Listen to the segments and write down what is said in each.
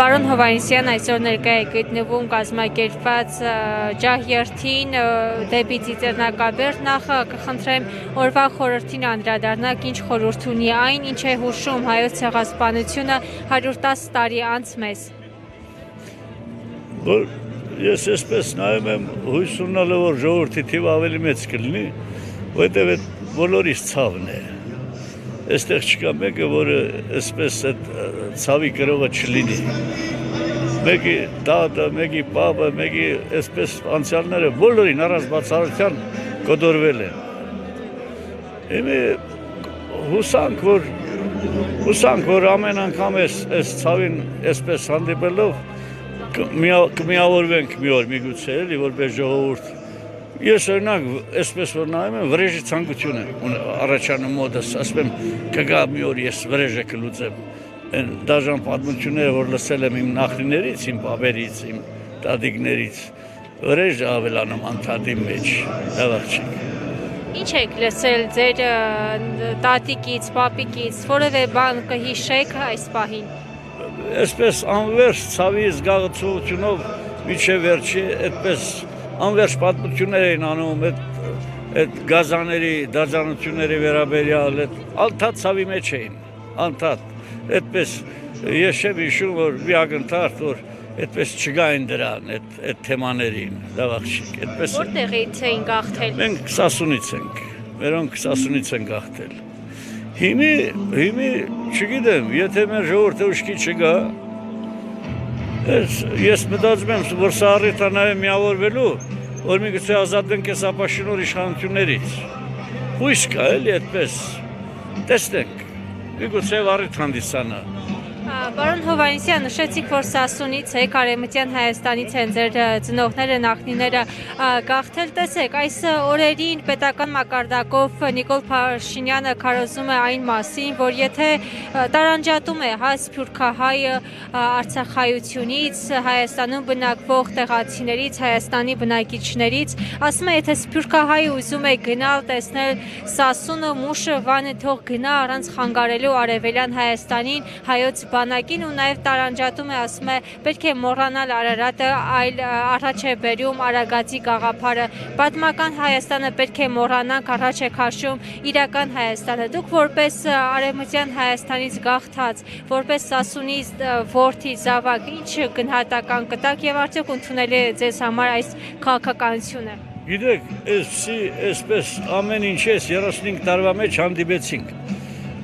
Պարոն Հովհաննիսյան, այսօր ներկա է գտնվում կազմակերպված ջահերթին դեպի Ծիծեռնակաբերդ, նախ կխնդրեմ օրվա խորհրդին անդրադառնաք, ինչ խորհուրդ ունի այն, ինչ է հուշում հայոց ցեղասպանությունը 110 տարի անց մեզ։ Ես այսպես նայում եմ հույս ունենալով, որ ժողովրդի թիվը ավելի մեծ կլինի, որտեղ այդ բոլորիս ցավն է։ Այստեղ չկա մեկը, որը այսպես այդ ցավի կրողը չլինի։ Մեկի տատը, մեկի պապը, մեկի այսպես անցյալները բոլորին առանց բացառության կոդորվել են։ Հուսանք, որ ամեն անգամ այս ցավին այսպես հանդիպելով կմիավորվենք մի օր միգուցե էլի, որպես ժողովուրդ։ Ես օրինակ այսպես որ նայում եմ վրեժի ցանկություն եմ առաջանում մոտս, ասում եմ կգա մի օր ես վրեժը կլուծեմ։ Այն դաժան պատմությունները, որ լսել եմ իմ նախնիներից, իմ պապերից, իմ տատիկներից, վրեժը ավելանում անդադի մեջ, աղջիկ։ Ինչ եք լսել ձեր տատիկից, պապիկից, որևէ բան կհիշեք այս պահին։ Այսպես անվերջ ցավի զգացողությունով միջև վերջի այդպես անվերջ պատմություններ էին անում, այդ գազաների, դաժանությունների վերաբերյալ, անդադ ցավի մեջ էին, անդադ, այդպես ես չեմ հիշում, որ մի ակնթարթ, որ այդպես չգային դրան, այդ թեմաներին, լավ աղջիկ, այդպես։ Որտեղից էին գաղթել։ Մենք Քսասունից ենք, մերոնք Քսասունից են գաղթել։ Հիմի չգիտեմ, եթե մեր ժողովուրդը ուշքի չգա, ես մտածում եմ, որ սա առիթ է նաև միավորվելու, որ միգուցե ազատվենք այս ապաշինոր իշխանություններից։ Հույս կա էլի այդպես, տեսնենք, միգուցե առիթ հանդիսանա։ Պարոն Հովհաննիսյան, նշեցիք, որ Սասունից եք, Արևմտյան Հայաստանից են ձեր ծնողները, նախնիները գաղթել, տեսեք, այս օրերին պետական մակարդակով Նիկոլ Փաշինյանը քարոզում է այն մասին, որ եթե տարանջատում է սփյուռքահայ արցախայությունից, Հայաստանում բնակվող տեղացիներից, Հայաստանի բնակիչներից, ասում է, եթե սփյուռքահայ ուզում է գնալ տեսնել Սասունը, Մուշը, Վանը, թող գնա առանց խանգարելու Արևելյան Հայաստանին, հայոց բանակին ու նաև տարանջատում է, ասում է, պետք է մոռանալ Արարատը, այլ առաջ է բերում Արագածի գաղափարը, պատմական Հայաստանը պետք է մոռանանք, առաջ է քաշում իրական Հայաստանը։ Դուք որպես Արևմտյան Հայաստանից գաղթած, որպես Սասունի որդի զավակ, ինչ գնահատական կտաք եւ արդյոք ընդունելի է ձեզ համար այս քաղաքականությունը։ Գիտեք, այսպես ամեն ինչ 35 տարվա մեջ հանդիպեցինք,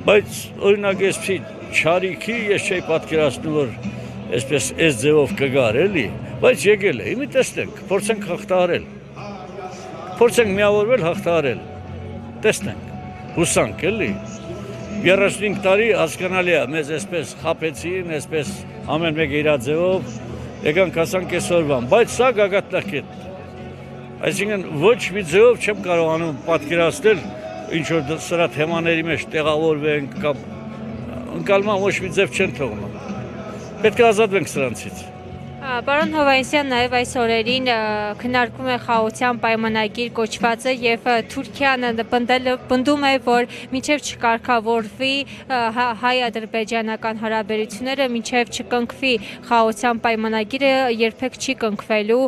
բայց օրինակ այսպիսի չարիքի ես չէի պատկերացնում, որ այսպես այս ձևով կգար էլի, բայց եկել է, իմի տեսնենք, փորձենք հաղթահարել, փորձենք միավորվել հաղթահարել, տեսնենք, հուսանք էլի, 35 տարի հասկանալի է, մեզ այսպես խաբեցին, այսպես ամեն մեկը իր ձևով, եկանք հասանք այսօրվան, բայց սա գագաթնակետ, այսինքն ոչ մի ձևով չեմ կարողանում պատկերացնել, ինչ որ սրա թեմաների մեջ տեղավորվենք կամ ընկալման ոչ մի ձև չեն թողնում, պետք է ազատվենք սրանցից։ Պարոն Հովհաննիսյան, նաև այս օրերին քննարկվում է խաղաղության պայմանագիր կոչվածը եւ Թուրքիան պնդում է, որ մինչև չկարգավորվի հայ-ադրբեջանական հարաբերությունները, մինչև չկնքվի խաղաղության պայմանագիրը, երբեք չի կնքվելու,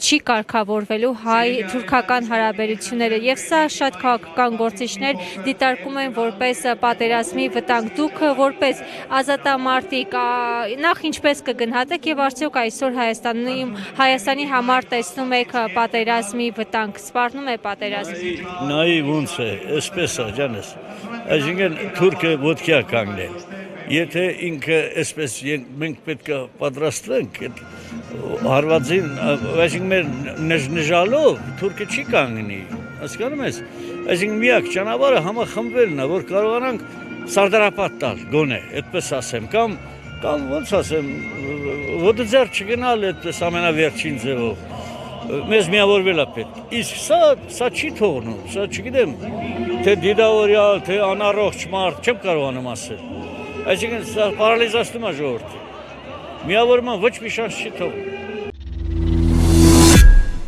չի կարգավորվելու հայ-թուրքական հարաբերությունները եւ սա շատ քաղաքական գործիչներ դիտարկում են որպես պատերազմի վտանգ։ Դուք որպես ազատամարտիկ նախ ինչպես կգնահատեք եւ արդյոք այսօր Հայաստանի համար տեսնում եք պատերազմի վտանգ, սպառնում է պատերազմը։ Նայի ոնց է, այսպես է ջանես, այսինքն թուրքը ոտքի է կանգնել, եթե ինքը այսպես մենք պետք է պատրաստվենք այդ հարվածին, այսինքն մեր նժալով թուրքը չի կանգնի, հասկանում ես, այսինքն միակ ճանապարհը համախմբվելն է, որ կարողանանք սարդարապատ տալ, գոնե, այդպես ասեմ, կամ ոնց ասեմ, ոտը ձեռ չգնալ այդպես ամենավերջին ձևով, մեզ միավորվել է պետք, իսկ սա չի թողնում, սա չգիտեմ, թե դիդավորյալ, թե անառողջ մարդ, չեմ կարողանում ասել, այսինքն սա պարալիզացնում է ժողովրդը, միավորման ոչ մի շանս չի թողնում։